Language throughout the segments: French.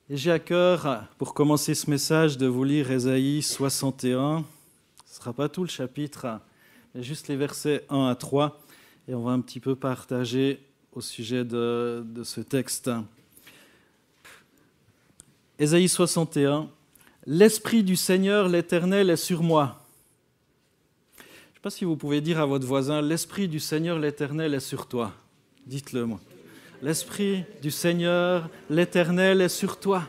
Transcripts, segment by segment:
Et j'ai à cœur, pour commencer ce message, de vous lire Ésaïe 61. Ce ne sera pas tout le chapitre, mais juste les versets 1 à 3. Et on va un petit peu partager au sujet de ce texte. Ésaïe 61. L'Esprit du Seigneur, l'Éternel, est sur moi. Je ne sais pas si vous pouvez dire à votre voisin, l'Esprit du Seigneur, l'Éternel, est sur toi. Dites-le moi. L'Esprit du Seigneur, l'Éternel, est sur toi.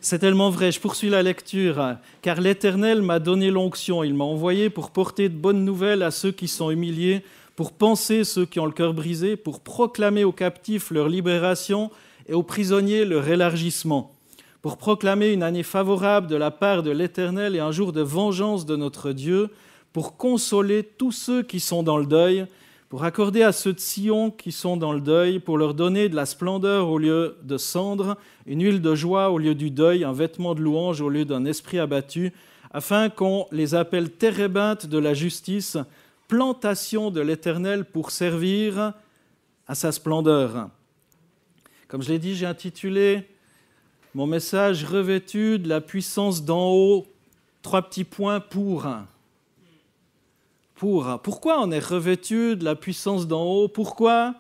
C'est tellement vrai, je poursuis la lecture. Car l'Éternel m'a donné l'onction, il m'a envoyé pour porter de bonnes nouvelles à ceux qui sont humiliés, pour panser ceux qui ont le cœur brisé, pour proclamer aux captifs leur libération et aux prisonniers leur élargissement, pour proclamer une année favorable de la part de l'Éternel et un jour de vengeance de notre Dieu, pour consoler tous ceux qui sont dans le deuil, pour accorder à ceux de Sion qui sont dans le deuil, pour leur donner de la splendeur au lieu de cendre, une huile de joie au lieu du deuil, un vêtement de louange au lieu d'un esprit abattu, afin qu'on les appelle térébinthes de la justice, plantation de l'Éternel pour servir à sa splendeur. Comme je l'ai dit, j'ai intitulé mon message « Revêtu de la puissance d'en haut », 3 petits points pour. Pourquoi on est revêtu de la puissance d'en haut ? Pourquoi ?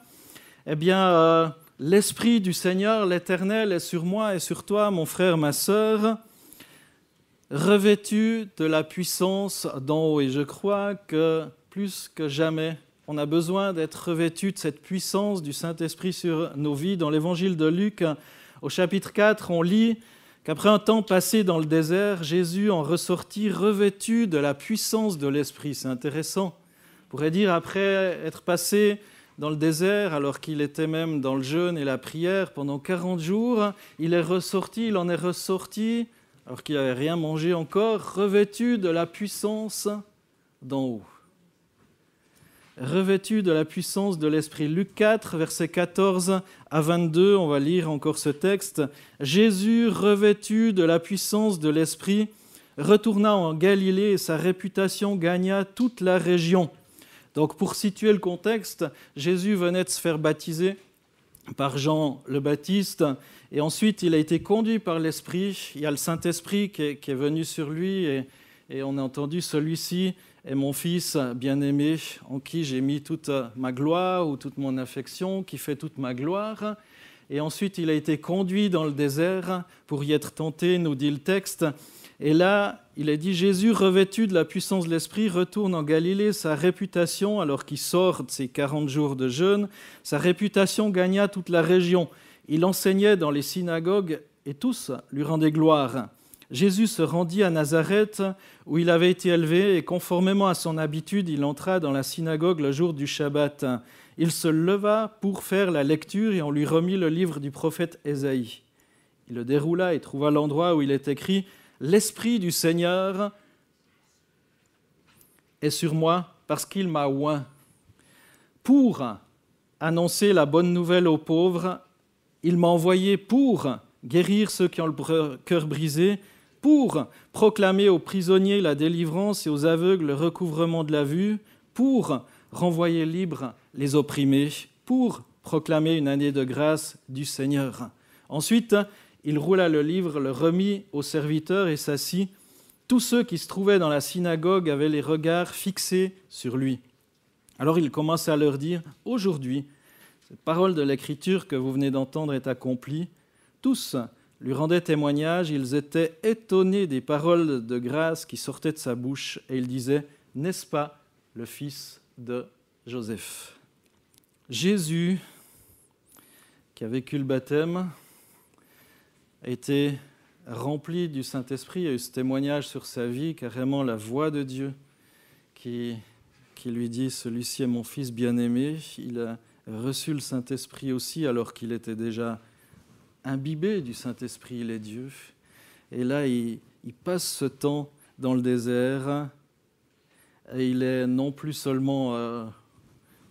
Eh bien, l'Esprit du Seigneur, l'Éternel, est sur moi et sur toi, mon frère, ma sœur, revêtu de la puissance d'en haut. Et je crois que plus que jamais, on a besoin d'être revêtu de cette puissance du Saint-Esprit sur nos vies. Dans l'Évangile de Luc, au chapitre 4, on lit qu'après un temps passé dans le désert, Jésus en ressortit revêtu de la puissance de l'Esprit. C'est intéressant. On pourrait dire, après être passé dans le désert, alors qu'il était même dans le jeûne et la prière pendant 40 jours, il en est ressorti, alors qu'il n'avait rien mangé encore, revêtu de la puissance d'en haut. Revêtu de la puissance de l'Esprit. Luc 4, versets 14 à 22, on va lire encore ce texte. Jésus, revêtu de la puissance de l'Esprit, retourna en Galilée et sa réputation gagna toute la région. Donc pour situer le contexte, Jésus venait de se faire baptiser par Jean le Baptiste et ensuite il a été conduit par l'Esprit. Il y a le Saint-Esprit qui est venu sur lui et on a entendu celui-ci est mon fils bien-aimé, en qui j'ai mis toute ma gloire ou toute mon affection, qui fait toute ma gloire. Et ensuite, il a été conduit dans le désert pour y être tenté, nous dit le texte. Et là, il est dit, Jésus, revêtu de la puissance de l'Esprit, retourne en Galilée. Sa réputation, alors qu'il sort de ses 40 jours de jeûne, sa réputation gagna toute la région. Il enseignait dans les synagogues et tous lui rendaient gloire. Jésus se rendit à Nazareth, où il avait été élevé, et conformément à son habitude, il entra dans la synagogue le jour du Shabbat. Il se leva pour faire la lecture, et on lui remit le livre du prophète Ésaïe. Il le déroula et trouva l'endroit où il est écrit « L'Esprit du Seigneur est sur moi, parce qu'il m'a oint. Pour annoncer la bonne nouvelle aux pauvres, il m'a envoyé pour guérir ceux qui ont le cœur brisé, pour proclamer aux prisonniers la délivrance et aux aveugles le recouvrement de la vue, pour renvoyer libres les opprimés, pour proclamer une année de grâce du Seigneur. Ensuite, il roula le livre, le remit aux serviteurs et s'assit. Tous ceux qui se trouvaient dans la synagogue avaient les regards fixés sur lui. Alors il commença à leur dire, « Aujourd'hui, cette parole de l'Écriture que vous venez d'entendre est accomplie. » Tous lui rendaient témoignage, ils étaient étonnés des paroles de grâce qui sortaient de sa bouche, et ils disaient « N'est-ce pas le fils de Joseph ?» Jésus, qui a vécu le baptême, a été rempli du Saint-Esprit, il y a eu ce témoignage sur sa vie, carrément la voix de Dieu qui lui dit « Celui-ci est mon fils bien-aimé ». Il a reçu le Saint-Esprit aussi alors qu'il était déjà imbibé du Saint-Esprit, il est Dieu. Et là, il passe ce temps dans le désert et il est non plus seulement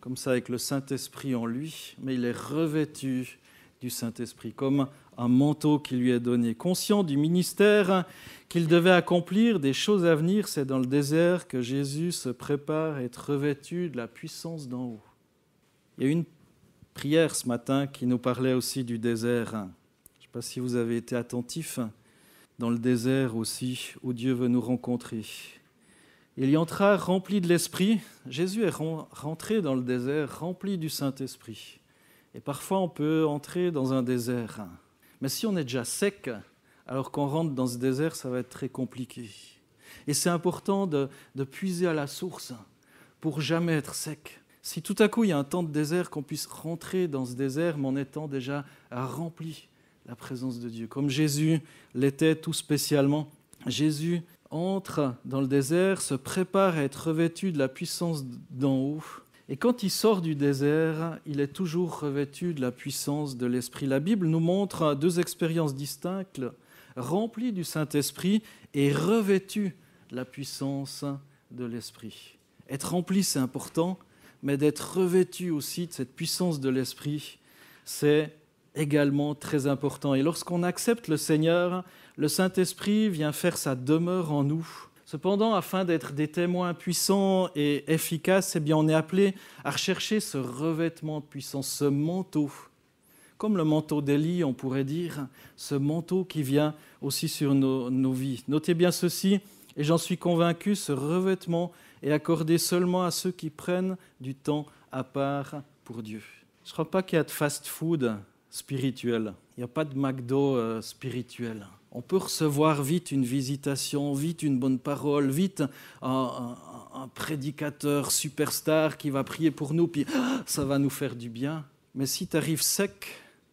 comme ça avec le Saint-Esprit en lui, mais il est revêtu du Saint-Esprit, comme un manteau qui lui est donné. Conscient du ministère qu'il devait accomplir, des choses à venir, c'est dans le désert que Jésus se prépare à être revêtu de la puissance d'en haut. Il y a une prière ce matin qui nous parlait aussi du désert. Je ne sais pas si vous avez été attentifs dans le désert aussi, où Dieu veut nous rencontrer. Il y entra rempli de l'Esprit. Jésus est rentré dans le désert rempli du Saint-Esprit. Et parfois, on peut entrer dans un désert. Mais si on est déjà sec, alors qu'on rentre dans ce désert, ça va être très compliqué. Et c'est important de puiser à la source pour jamais être sec. Si tout à coup, il y a un temps de désert, qu'on puisse rentrer dans ce désert, mais en étant déjà rempli la présence de Dieu. Comme Jésus l'était tout spécialement. Jésus entre dans le désert, se prépare à être revêtu de la puissance d'en haut. Et quand il sort du désert, il est toujours revêtu de la puissance de l'Esprit. La Bible nous montre deux expériences distinctes, remplies du Saint-Esprit et revêtues de la puissance de l'Esprit. Être rempli, c'est important, mais d'être revêtu aussi de cette puissance de l'Esprit, c'est également très important. Et lorsqu'on accepte le Seigneur, le Saint-Esprit vient faire sa demeure en nous. Cependant, afin d'être des témoins puissants et efficaces, eh bien, on est appelé à rechercher ce revêtement de puissance, ce manteau. Comme le manteau d'Élie, on pourrait dire, ce manteau qui vient aussi sur nos vies. Notez bien ceci, et j'en suis convaincu, ce revêtement est accordé seulement à ceux qui prennent du temps à part pour Dieu. Je ne crois pas qu'il y a de fast-food spirituel. Il n'y a pas de McDo spirituel. On peut recevoir vite une visitation, vite une bonne parole, vite un prédicateur superstar qui va prier pour nous, puis ça va nous faire du bien. Mais si tu arrives sec,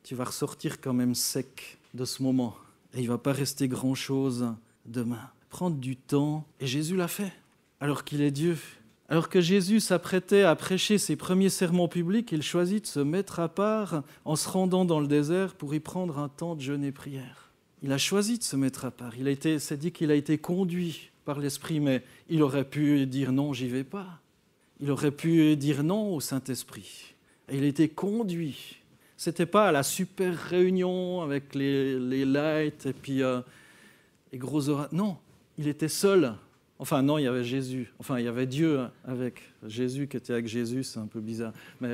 tu vas ressortir quand même sec de ce moment. Et il ne va pas rester grand-chose demain. Prendre du temps, et Jésus l'a fait, alors qu'il est Dieu. Alors que Jésus s'apprêtait à prêcher ses premiers sermons publics, il choisit de se mettre à part en se rendant dans le désert pour y prendre un temps de jeûne et prière. Il a choisi de se mettre à part. C'est dit qu'il a été conduit par l'Esprit, mais il aurait pu dire non, j'y vais pas. Il aurait pu dire non au Saint-Esprit. Et il a été conduit. C'était pas à la super réunion avec les lights et puis les gros oracles. Non, il était seul. Enfin non, il y avait Jésus. Enfin, il y avait Dieu avec Jésus qui était avec Jésus, c'est un peu bizarre. Mais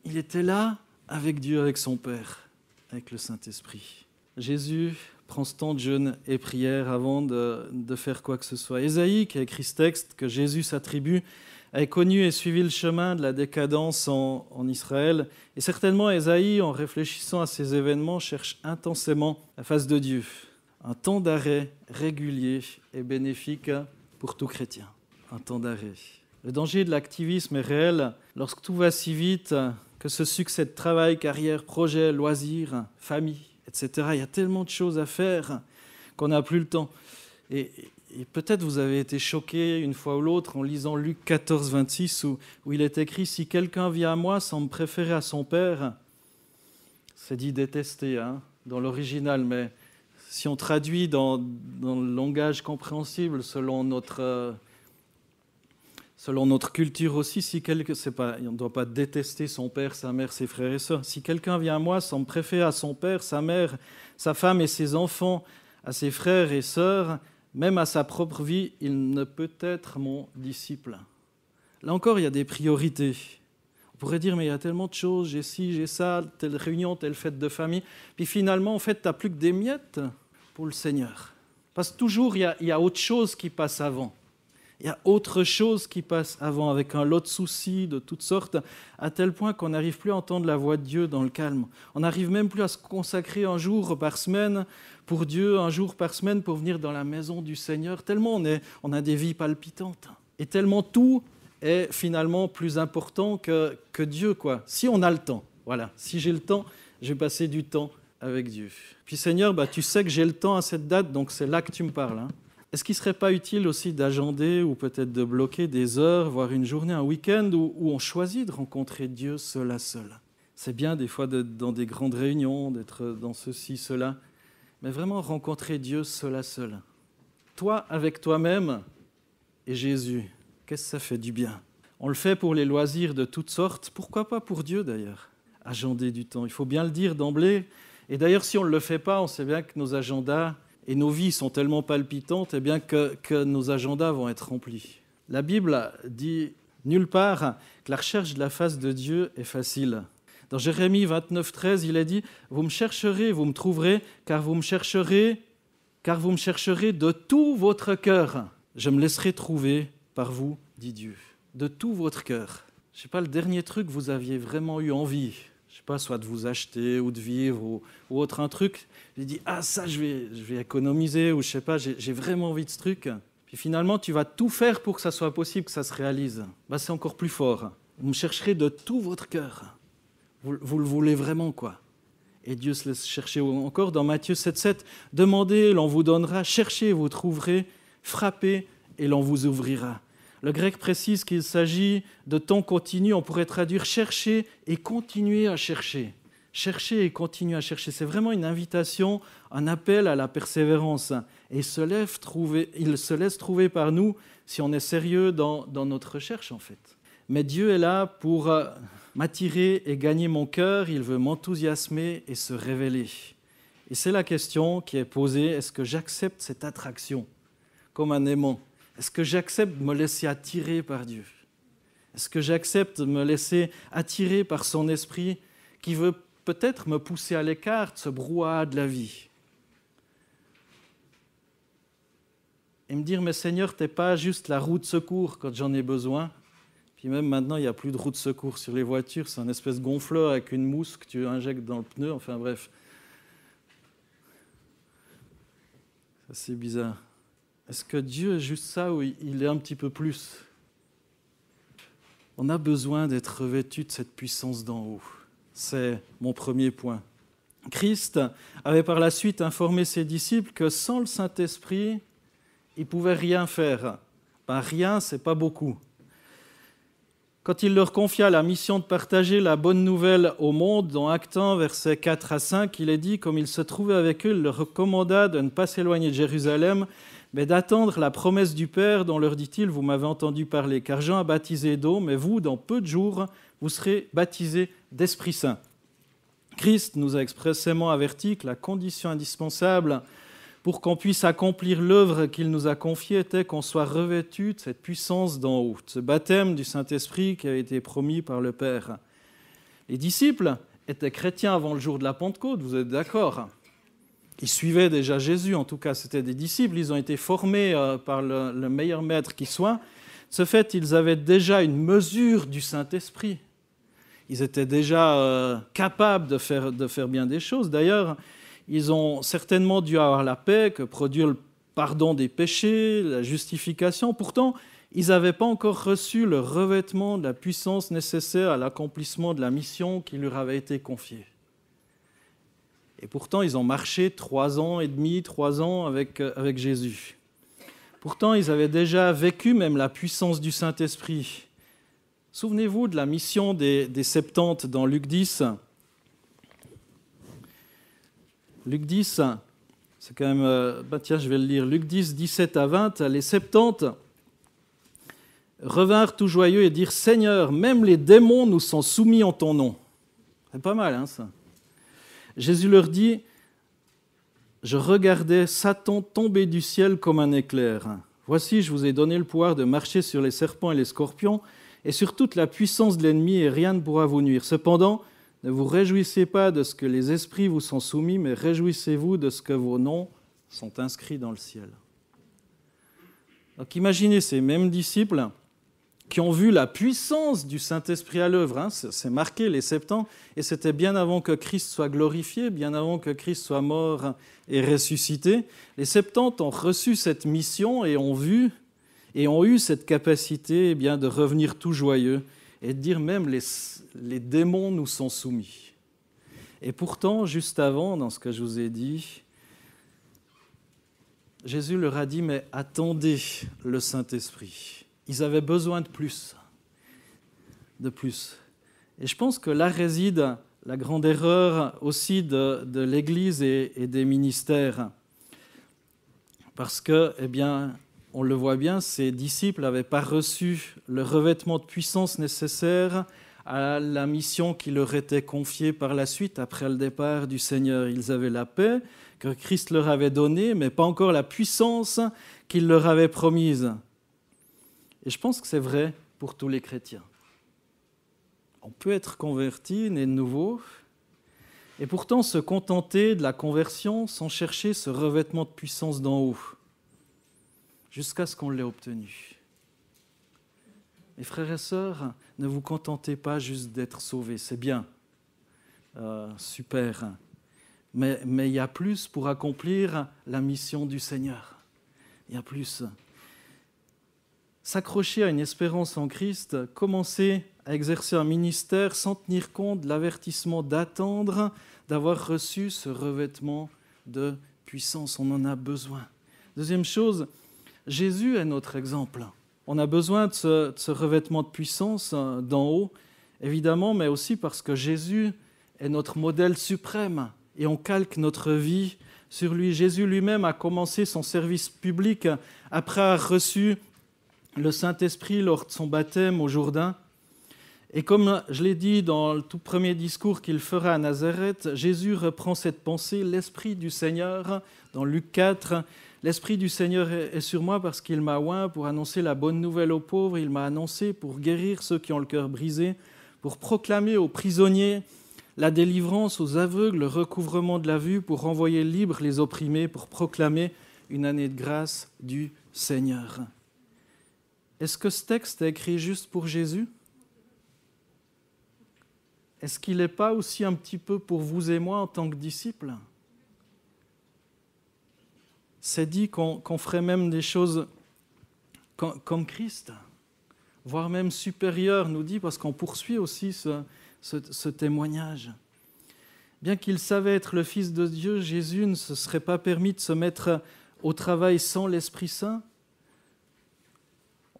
il était là avec Dieu, avec son Père, avec le Saint-Esprit. Jésus prend ce temps de jeûne et prière avant de faire quoi que ce soit. Ésaïe, qui a écrit ce texte que Jésus s'attribue, a connu et suivi le chemin de la décadence en Israël. Et certainement, Ésaïe, en réfléchissant à ces événements, cherche intensément la face de Dieu. Un temps d'arrêt régulier et bénéfique pour tout chrétien. Un temps d'arrêt. Le danger de l'activisme est réel lorsque tout va si vite que ce succès de travail, carrière, projet, loisirs, famille, etc. Il y a tellement de choses à faire qu'on n'a plus le temps. Et peut-être vous avez été choqué une fois ou l'autre en lisant Luc 14, 26, où il est écrit « Si quelqu'un vient à moi sans me préférer à son père », c'est dit détester dans l'original, mais si on traduit dans le langage compréhensible selon notre culture aussi, on ne doit pas détester son père, sa mère, ses frères et sœurs. Si quelqu'un vient à moi sans me préférer à son père, sa mère, sa femme et ses enfants, à ses frères et sœurs, même à sa propre vie, il ne peut être mon disciple. Là encore, il y a des priorités. On pourrait dire, mais il y a tellement de choses, j'ai ci, j'ai ça, telle réunion, telle fête de famille. Puis finalement, en fait, tu n'as plus que des miettes pour le Seigneur. Parce que toujours, il y a autre chose qui passe avant. Il y a autre chose qui passe avant, avec un lot de soucis de toutes sortes, à tel point qu'on n'arrive plus à entendre la voix de Dieu dans le calme. On n'arrive même plus à se consacrer un jour par semaine pour Dieu, un jour par semaine pour venir dans la maison du Seigneur, tellement on a des vies palpitantes. Et tellement tout est finalement plus important que Dieu, quoi. Si on a le temps, voilà. Si j'ai le temps, je vais passer du temps avec Dieu. Puis Seigneur, tu sais que j'ai le temps à cette date, donc c'est là que tu me parles. Est-ce qu'il ne serait pas utile aussi d'agender ou peut-être de bloquer des heures, voire une journée, un week-end où on choisit de rencontrer Dieu seul à seul? C'est bien des fois d'être dans des grandes réunions, d'être dans ceci, cela, mais vraiment rencontrer Dieu seul à seul. Toi avec toi-même et Jésus, qu'est-ce que ça fait du bien? On le fait pour les loisirs de toutes sortes, pourquoi pas pour Dieu d'ailleurs? Agender du temps, il faut bien le dire d'emblée. Et d'ailleurs, si on ne le fait pas, on sait bien que nos agendas et nos vies sont tellement palpitantes eh bien que nos agendas vont être remplis. La Bible dit nulle part que la recherche de la face de Dieu est facile. Dans Jérémie 29, 13, il est dit « Vous me chercherez, vous me trouverez, car vous me chercherez de tout votre cœur. Je me laisserai trouver par vous, dit Dieu. » De tout votre cœur. Je ne sais pas, le dernier truc, vous aviez vraiment eu envie. Je ne sais pas, soit de vous acheter ou de vivre ou autre un truc. J'ai dit « Ah, ça, je vais économiser » ou je ne sais pas, j'ai vraiment envie de ce truc. Puis finalement, tu vas tout faire pour que ça soit possible, que ça se réalise. C'est encore plus fort. Vous me chercherez de tout votre cœur. Vous le voulez vraiment, quoi. Et Dieu se laisse chercher encore dans Matthieu 7,7. « Demandez, l'on vous donnera. Cherchez, vous trouverez. Frappez, et l'on vous ouvrira. » Le grec précise qu'il s'agit de temps continu. On pourrait traduire « chercher et continuer à chercher ». Chercher et continuer à chercher. C'est vraiment une invitation, un appel à la persévérance. Et il se laisse trouver par nous si on est sérieux dans notre recherche, en fait. Mais Dieu est là pour m'attirer et gagner mon cœur. Il veut m'enthousiasmer et se révéler. Et c'est la question qui est posée. Est-ce que j'accepte cette attraction comme un aimant? Est-ce que j'accepte de me laisser attirer par Dieu? Est-ce que j'accepte de me laisser attirer par son esprit qui veut peut-être me pousser à l'écart de ce brouhaha de la vie? Et me dire, mais Seigneur, tu n'es pas juste la roue de secours quand j'en ai besoin. Puis même maintenant, il n'y a plus de roue de secours sur les voitures. C'est un espèce de gonfleur avec une mousse que tu injectes dans le pneu. Enfin bref. Ça, c'est bizarre. Est-ce que Dieu est juste ça ou il est un petit peu plus? On a besoin d'être revêtu de cette puissance d'en haut. C'est mon premier point. Christ avait par la suite informé ses disciples que sans le Saint-Esprit, ils ne pouvaient rien faire. Rien, ce n'est pas beaucoup. Quand il leur confia la mission de partager la bonne nouvelle au monde, dans Actes 1, versets 4 à 5, il est dit, comme il se trouvait avec eux, il leur recommanda de ne pas s'éloigner de Jérusalem, mais d'attendre la promesse du Père, dont leur dit-il, vous m'avez entendu parler, car Jean a baptisé d'eau, mais vous, dans peu de jours, vous serez baptisés d'Esprit Saint. Christ nous a expressément averti que la condition indispensable pour qu'on puisse accomplir l'œuvre qu'il nous a confiée était qu'on soit revêtu de cette puissance d'en haut, de ce baptême du Saint-Esprit qui a été promis par le Père. Les disciples étaient chrétiens avant le jour de la Pentecôte, vous êtes d'accord? Ils suivaient déjà Jésus, en tout cas c'était des disciples, ils ont été formés par le meilleur maître qui soit. De ce fait, ils avaient déjà une mesure du Saint-Esprit. Ils étaient déjà capables de faire bien des choses. D'ailleurs, ils ont certainement dû avoir la paix que produire le pardon des péchés, la justification. Pourtant, ils n'avaient pas encore reçu le revêtement de la puissance nécessaire à l'accomplissement de la mission qui leur avait été confiée. Et pourtant, ils ont marché 3 ans et demi, 3 ans avec Jésus. Pourtant, ils avaient déjà vécu même la puissance du Saint-Esprit. Souvenez-vous de la mission des 70 dans Luc 10. Luc 10, c'est quand même... tiens, je vais le lire. Luc 10, 17 à 20. Les 70 revinrent tout joyeux et dirent « Seigneur, même les démons nous sont soumis en ton nom. » C'est pas mal, hein, ça. Jésus leur dit « Je regardais Satan tomber du ciel comme un éclair. Voici, je vous ai donné le pouvoir de marcher sur les serpents et les scorpions et sur toute la puissance de l'ennemi, et rien ne pourra vous nuire. Cependant, ne vous réjouissez pas de ce que les esprits vous sont soumis, mais réjouissez-vous de ce que vos noms sont inscrits dans le ciel. » Donc imaginez ces mêmes disciples qui ont vu la puissance du Saint-Esprit à l'œuvre. Hein, c'est marqué les 70, et c'était bien avant que Christ soit glorifié, bien avant que Christ soit mort et ressuscité. Les 70 ont reçu cette mission et ont vu et ont eu cette capacité de revenir tout joyeux et de dire même les démons nous sont soumis. Et pourtant, juste avant, dans ce que je vous ai dit, Jésus leur a dit « Mais attendez le Saint-Esprit ». Ils avaient besoin de plus. Et je pense que là réside la grande erreur aussi de l'Église et des ministères. Parce que, on le voit bien, ces disciples n'avaient pas reçu le revêtement de puissance nécessaire à la mission qui leur était confiée par la suite, après le départ du Seigneur. Ils avaient la paix que Christ leur avait donnée, mais pas encore la puissance qu'il leur avait promise. Et je pense que c'est vrai pour tous les chrétiens. On peut être converti, né de nouveau, et pourtant se contenter de la conversion sans chercher ce revêtement de puissance d'en haut, jusqu'à ce qu'on l'ait obtenu. Mes frères et sœurs, ne vous contentez pas juste d'être sauvés, c'est bien, super, mais il y a plus pour accomplir la mission du Seigneur. Il y a plus. S'accrocher à une espérance en Christ, commencer à exercer un ministère sans tenir compte de l'avertissement d'attendre, d'avoir reçu ce revêtement de puissance. On en a besoin. Deuxième chose, Jésus est notre exemple. On a besoin de ce revêtement de puissance d'en haut, évidemment, mais aussi parce que Jésus est notre modèle suprême et on calque notre vie sur lui. Jésus lui-même a commencé son service public après avoir reçu le Saint-Esprit lors de son baptême au Jourdain. Et comme je l'ai dit dans le tout premier discours qu'il fera à Nazareth, Jésus reprend cette pensée, l'Esprit du Seigneur, dans Luc 4, « L'Esprit du Seigneur est sur moi parce qu'il m'a oint pour annoncer la bonne nouvelle aux pauvres, il m'a annoncé pour guérir ceux qui ont le cœur brisé, pour proclamer aux prisonniers la délivrance, aux aveugles, le recouvrement de la vue, pour renvoyer libres les opprimés, pour proclamer une année de grâce du Seigneur. » Est-ce que ce texte est écrit juste pour Jésus ? Est-ce qu'il n'est pas aussi un petit peu pour vous et moi en tant que disciples ? C'est dit qu'on ferait même des choses comme Christ, voire même supérieures, nous dit, parce qu'on poursuit aussi ce témoignage. Bien qu'il savait être le Fils de Dieu, Jésus ne se serait pas permis de se mettre au travail sans l'Esprit Saint.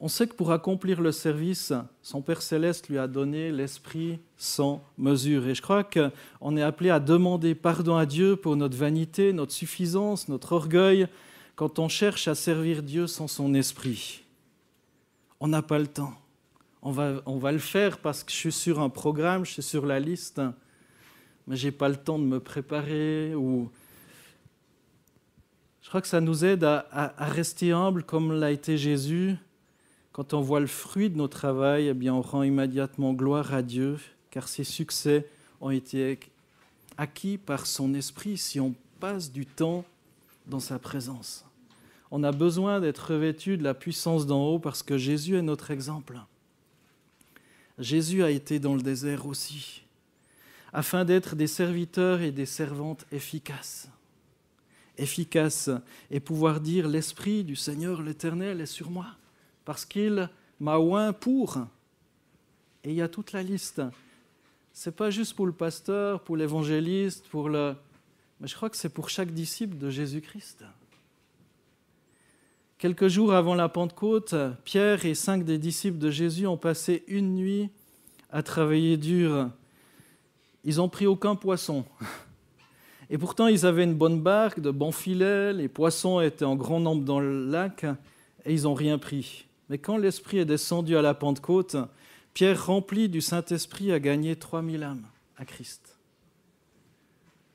On sait que pour accomplir le service, son Père Céleste lui a donné l'Esprit sans mesure. Et je crois qu'on est appelé à demander pardon à Dieu pour notre vanité, notre suffisance, notre orgueil, quand on cherche à servir Dieu sans son Esprit. On n'a pas le temps. On va le faire parce que je suis sur un programme, je suis sur la liste, mais je n'ai pas le temps de me préparer. Je crois que ça nous aide à rester humble comme l'a été Jésus. Quand on voit le fruit de nos travail, eh bien, on rend immédiatement gloire à Dieu, car ces succès ont été acquis par son Esprit si on passe du temps dans sa présence. On a besoin d'être revêtu de la puissance d'en haut parce que Jésus est notre exemple. Jésus a été dans le désert aussi, afin d'être des serviteurs et des servantes efficaces. Efficaces et pouvoir dire « L'Esprit du Seigneur l'Éternel est sur moi ». Parce qu'il m'a oint pour. Et il y a toute la liste. Ce n'est pas juste pour le pasteur, pour l'évangéliste, mais je crois que c'est pour chaque disciple de Jésus-Christ. Quelques jours avant la Pentecôte, Pierre et 5 des disciples de Jésus ont passé une nuit à travailler dur. Ils n'ont pris aucun poisson. Et pourtant, ils avaient une bonne barque, de bons filets, les poissons étaient en grand nombre dans le lac, et ils n'ont rien pris. Mais quand l'Esprit est descendu à la Pentecôte, Pierre, rempli du Saint-Esprit, a gagné 3000 âmes à Christ.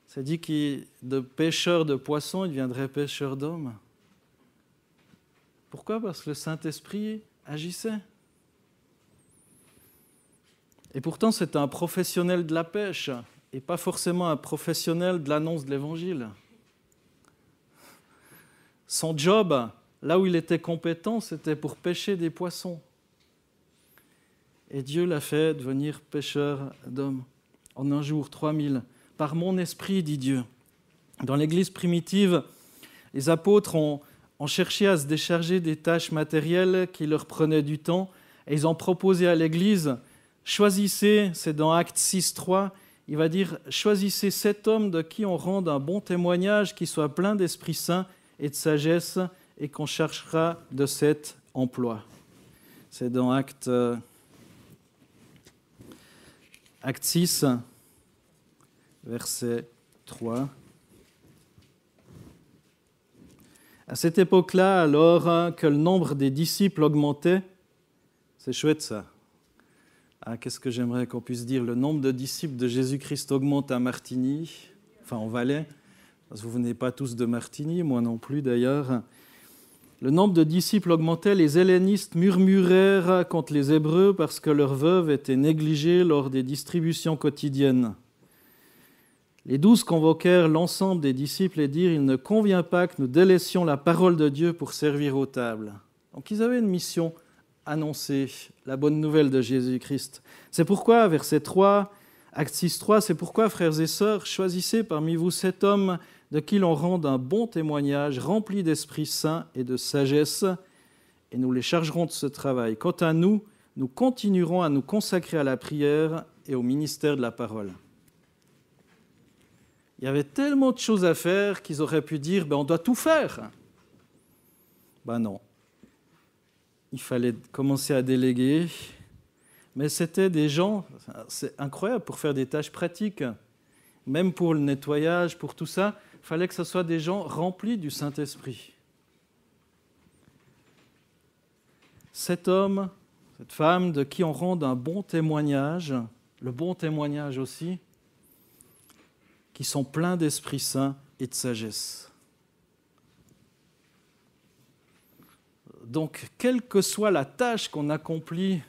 C'est dit que de pêcheur de poissons, il deviendrait pêcheur d'hommes. Pourquoi ? Parce que le Saint-Esprit agissait. Et pourtant, c'est un professionnel de la pêche, et pas forcément un professionnel de l'annonce de l'Évangile. Son job, là où il était compétent, c'était pour pêcher des poissons. Et Dieu l'a fait devenir pêcheur d'hommes. En un jour, 3000. Par mon esprit, dit Dieu. Dans l'Église primitive, les apôtres ont cherché à se décharger des tâches matérielles qui leur prenaient du temps. Et ils ont proposé à l'Église, choisissez, c'est dans Actes 6.3, il va dire, choisissez 7 hommes de qui on rende un bon témoignage, qui soit plein d'Esprit Saint et de sagesse, et qu'on cherchera de cet emploi. C'est dans Acte 6, verset 3. À cette époque-là, alors que le nombre des disciples augmentait, c'est chouette ça. Ah, qu'est-ce que j'aimerais qu'on puisse dire, le nombre de disciples de Jésus-Christ augmente à Martigny, enfin en Valais, parce que vous venez pas tous de Martigny, moi non plus d'ailleurs. Le nombre de disciples augmentait, les hellénistes murmurèrent contre les Hébreux parce que leurs veuves étaient négligées lors des distributions quotidiennes. Les 12 convoquèrent l'ensemble des disciples et dirent « Il ne convient pas que nous délaissions la parole de Dieu pour servir aux tables. » Donc ils avaient une mission, annoncer la bonne nouvelle de Jésus-Christ. C'est pourquoi, verset 3, Acte 6, 3, c'est pourquoi, frères et sœurs, choisissez parmi vous 7 hommes de qui l'on rende un bon témoignage, rempli d'Esprit Saint et de sagesse, et nous les chargerons de ce travail. Quant à nous, nous continuerons à nous consacrer à la prière et au ministère de la parole. Il y avait tellement de choses à faire qu'ils auraient pu dire on doit tout faire. Non. Il fallait commencer à déléguer. Mais c'était des gens, c'est incroyable, pour faire des tâches pratiques, même pour le nettoyage, pour tout ça, il fallait que ce soit des gens remplis du Saint-Esprit. Cet homme, cette femme, de qui on rend un bon témoignage, le bon témoignage aussi, qui sont pleins d'Esprit Saint et de sagesse. Donc, quelle que soit la tâche qu'on accomplit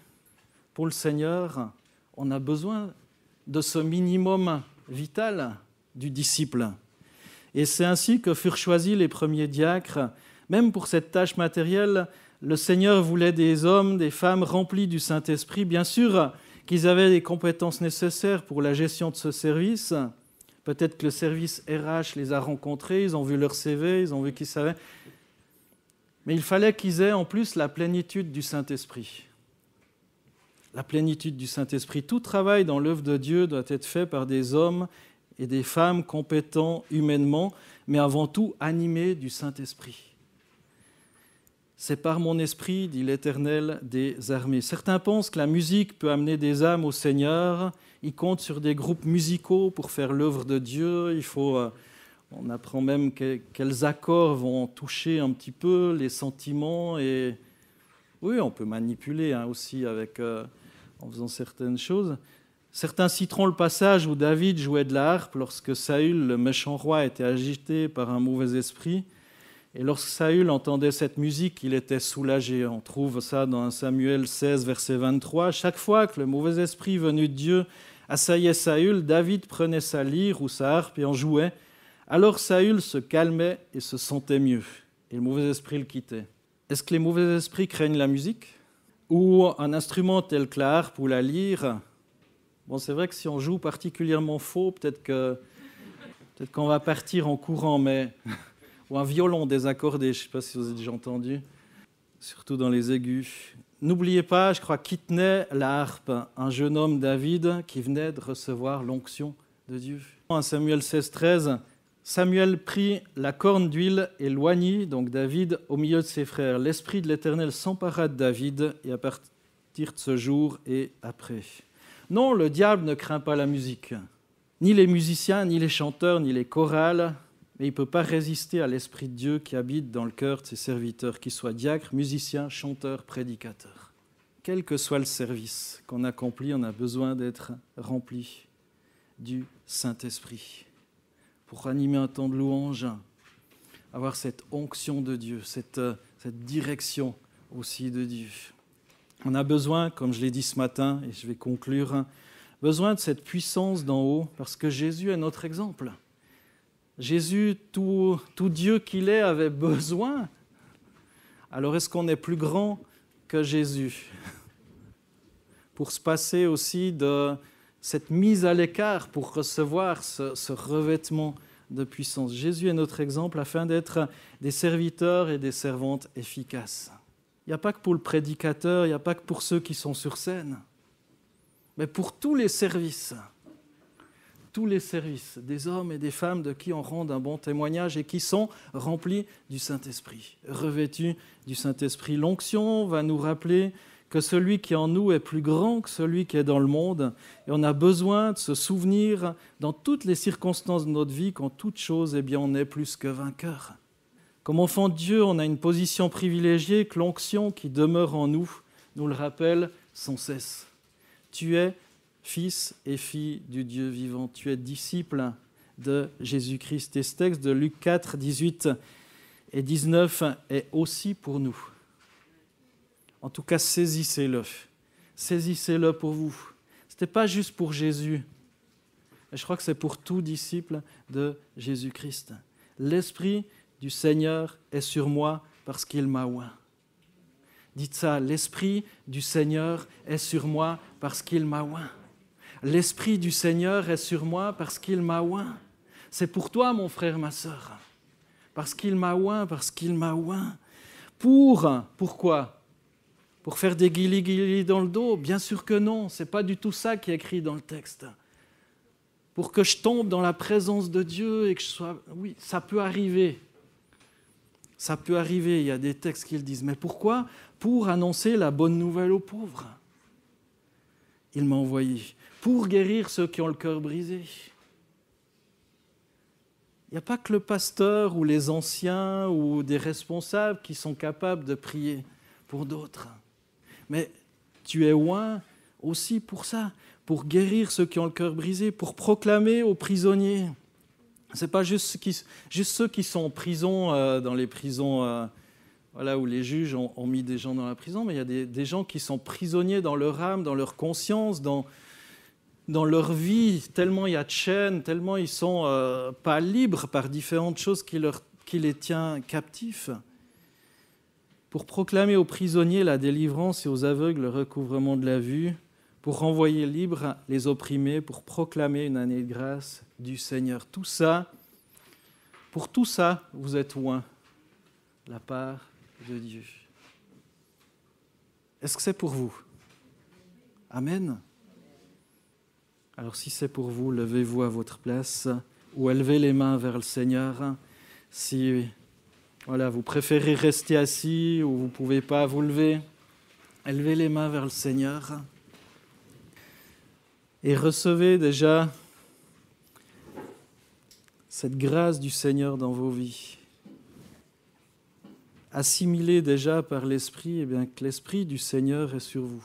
pour le Seigneur, on a besoin de ce minimum vital du disciple. Et c'est ainsi que furent choisis les premiers diacres. Même pour cette tâche matérielle, le Seigneur voulait des hommes, des femmes remplis du Saint-Esprit. Bien sûr qu'ils avaient les compétences nécessaires pour la gestion de ce service. Peut-être que le service RH les a rencontrés, ils ont vu leur CV, ils ont vu qu'ils savaient. Mais il fallait qu'ils aient en plus la plénitude du Saint-Esprit. La plénitude du Saint-Esprit. Tout travail dans l'œuvre de Dieu doit être fait par des hommes et des femmes compétents humainement, mais avant tout animés du Saint-Esprit. C'est par mon esprit, dit l'Éternel des armées. Certains pensent que la musique peut amener des âmes au Seigneur. Ils comptent sur des groupes musicaux pour faire l'œuvre de Dieu. On apprend même quels accords vont toucher un petit peu les sentiments. Et oui, on peut manipuler aussi en faisant certaines choses. Certains citeront le passage où David jouait de la harpe lorsque Saül, le méchant roi, était agité par un mauvais esprit. Et lorsque Saül entendait cette musique, il était soulagé. On trouve ça dans 1 Samuel 16, verset 23. Chaque fois que le mauvais esprit venu de Dieu assaillait Saül, David prenait sa lyre ou sa harpe et en jouait. Alors Saül se calmait et se sentait mieux. Et le mauvais esprit le quittait. Est-ce que les mauvais esprits craignent la musique ? Ou un instrument tel que la harpe ou la lyre ? C'est vrai que si on joue particulièrement faux, peut-être qu'on va partir en courant, mais... ou un violon désaccordé, je ne sais pas si vous avez déjà entendu, surtout dans les aigus. N'oubliez pas, je crois, qui tenait la harpe, un jeune homme, David, qui venait de recevoir l'onction de Dieu. En Samuel 16, 13, Samuel prit la corne d'huile et l'oignit, donc David, au milieu de ses frères. L'Esprit de l'Éternel s'empara de David, et à partir de ce jour et après. Non, le diable ne craint pas la musique, ni les musiciens, ni les chanteurs, ni les chorales, mais il ne peut pas résister à l'Esprit de Dieu qui habite dans le cœur de ses serviteurs, qu'ils soient diacres, musiciens, chanteurs, prédicateurs. Quel que soit le service qu'on accomplit, on a besoin d'être rempli du Saint-Esprit pour animer un temps de louange, avoir cette onction de Dieu, cette direction aussi de Dieu. On a besoin, comme je l'ai dit ce matin, et je vais conclure, besoin de cette puissance d'en haut, parce que Jésus est notre exemple. Jésus, tout Dieu qu'il est, avait besoin. Alors est-ce qu'on est plus grand que Jésus pour se passer aussi de cette mise à l'écart pour recevoir ce revêtement de puissance? Jésus est notre exemple afin d'être des serviteurs et des servantes efficaces. Il n'y a pas que pour le prédicateur, il n'y a pas que pour ceux qui sont sur scène, mais pour tous les services des hommes et des femmes de qui on rend un bon témoignage et qui sont remplis du Saint-Esprit, revêtus du Saint-Esprit. L'onction va nous rappeler que celui qui est en nous est plus grand que celui qui est dans le monde, et on a besoin de se souvenir dans toutes les circonstances de notre vie qu'en toute chose, on est plus que vainqueur. Comme enfant de Dieu, on a une position privilégiée que l'onction qui demeure en nous nous le rappelle sans cesse. Tu es fils et fille du Dieu vivant, tu es disciple de Jésus-Christ. Et ce texte de Luc 4, 18 Et 19 est aussi pour nous. En tout cas, saisissez-le. Saisissez-le pour vous. Ce n'était pas juste pour Jésus. Et je crois que c'est pour tout disciple de Jésus-Christ. L'Esprit du Seigneur est sur moi parce qu'il m'a oint. Dites ça, l'Esprit du Seigneur est sur moi parce qu'il m'a oint. L'Esprit du Seigneur est sur moi parce qu'il m'a oint. C'est pour toi, mon frère, ma sœur. Parce qu'il m'a oint, parce qu'il m'a oint. Pourquoi ? Pour faire des guilis-guilis dans le dos ? Bien sûr que non, ce n'est pas du tout ça qui est écrit dans le texte. Pour que je tombe dans la présence de Dieu et que je sois... Oui, ça peut arriver. Ça peut arriver, il y a des textes qui le disent. Mais pourquoi ? Pour annoncer la bonne nouvelle aux pauvres. Il m'a envoyé. Pour guérir ceux qui ont le cœur brisé. Il n'y a pas que le pasteur ou les anciens ou des responsables qui sont capables de prier pour d'autres. Mais tu es oint aussi pour ça, pour guérir ceux qui ont le cœur brisé, pour proclamer aux prisonniers. Ce n'est pas juste ceux qui sont en prison, dans les prisons où les juges ont mis des gens dans la prison, mais il y a des gens qui sont prisonniers dans leur âme, dans leur conscience, dans leur vie, tellement il y a de chaînes, tellement ils ne sont pas libres par différentes choses qui les tiennent captifs. Pour proclamer aux prisonniers la délivrance et aux aveugles le recouvrement de la vue, pour renvoyer libres les opprimés, pour proclamer une année de grâce du Seigneur. Tout ça, pour tout ça, vous êtes oints, la part de Dieu. Est-ce que c'est pour vous ? Amen. Alors si c'est pour vous, levez-vous à votre place ou élevez les mains vers le Seigneur. Si vous préférez rester assis ou vous ne pouvez pas vous lever, élevez les mains vers le Seigneur et recevez déjà cette grâce du Seigneur dans vos vies. Assimilez déjà par l'Esprit que l'Esprit du Seigneur est sur vous.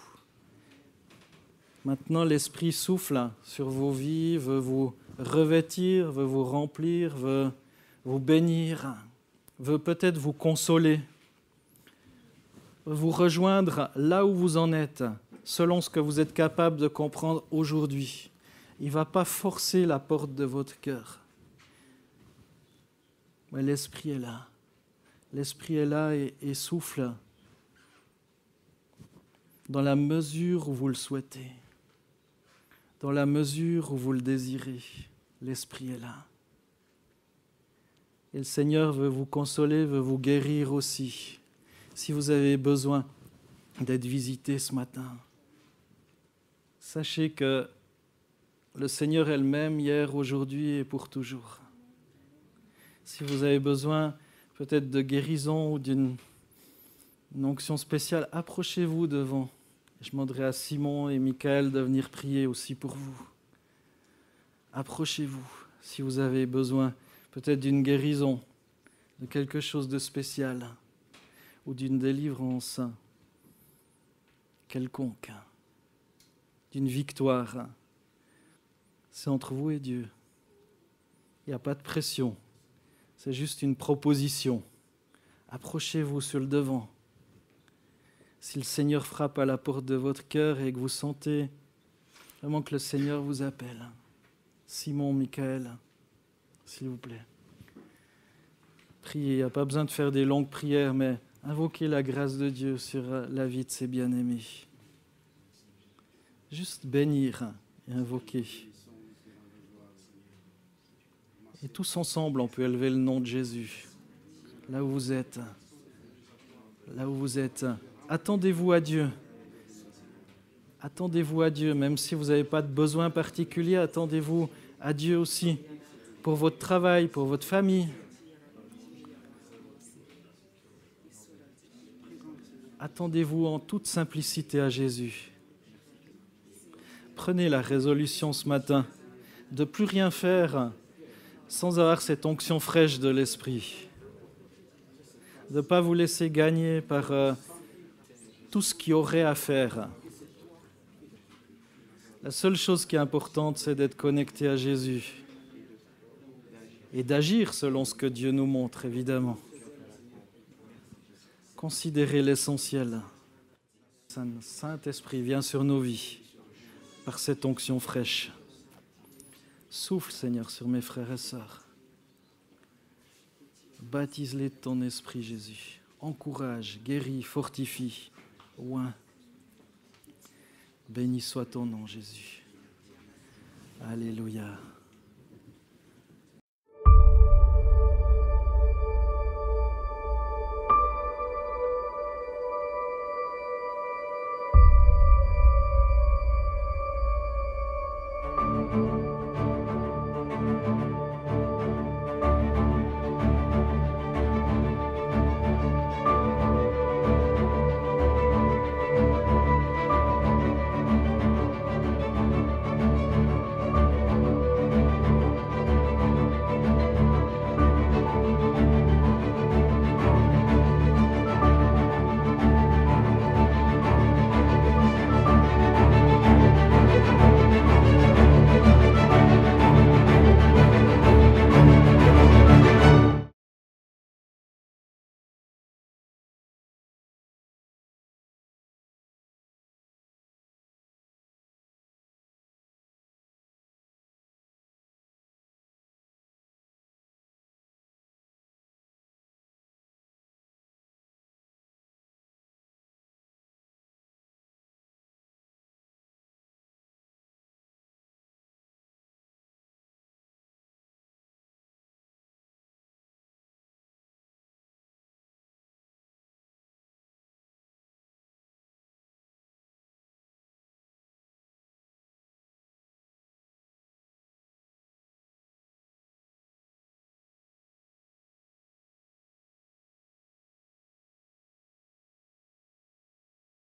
Maintenant, l'Esprit souffle sur vos vies, veut vous revêtir, veut vous remplir, veut vous bénir, veut peut-être vous consoler, veut vous rejoindre là où vous en êtes, selon ce que vous êtes capable de comprendre aujourd'hui. Il ne va pas forcer la porte de votre cœur. Mais l'Esprit est là. L'Esprit est là et souffle dans la mesure où vous le souhaitez. Dans la mesure où vous le désirez, l'Esprit est là. Et le Seigneur veut vous consoler, veut vous guérir aussi. Si vous avez besoin d'être visité ce matin, sachez que le Seigneur est le même hier, aujourd'hui et pour toujours. Si vous avez besoin peut-être de guérison ou d'une onction spéciale, approchez-vous devant. Je demanderai à Simon et Michael de venir prier aussi pour vous. Approchez-vous si vous avez besoin peut-être d'une guérison, de quelque chose de spécial ou d'une délivrance quelconque, d'une victoire. C'est entre vous et Dieu. Il n'y a pas de pression. C'est juste une proposition. Approchez-vous sur le devant. Si le Seigneur frappe à la porte de votre cœur et que vous sentez vraiment que le Seigneur vous appelle, Simon, Michael, s'il vous plaît. Priez, il n'y a pas besoin de faire des longues prières, mais invoquez la grâce de Dieu sur la vie de ses bien-aimés. Juste bénir et invoquer. Et tous ensemble, on peut élever le nom de Jésus. Là où vous êtes. Là où vous êtes. Attendez-vous à Dieu. Attendez-vous à Dieu. Même si vous n'avez pas de besoin particulier, attendez-vous à Dieu aussi. Pour votre travail, pour votre famille. Attendez-vous en toute simplicité à Jésus. Prenez la résolution ce matin de ne plus rien faire sans avoir cette onction fraîche de l'Esprit. De ne pas vous laisser gagner par tout ce qu'il y aurait à faire. La seule chose qui est importante, c'est d'être connecté à Jésus et d'agir selon ce que Dieu nous montre, évidemment. considérer l'essentiel. Saint-Esprit, viens sur nos vies par cette onction fraîche. Souffle, Seigneur, sur mes frères et sœurs. Baptise-les de ton esprit, Jésus. Encourage, guéris, fortifie, oint. Béni soit ton nom, Jésus. Alléluia.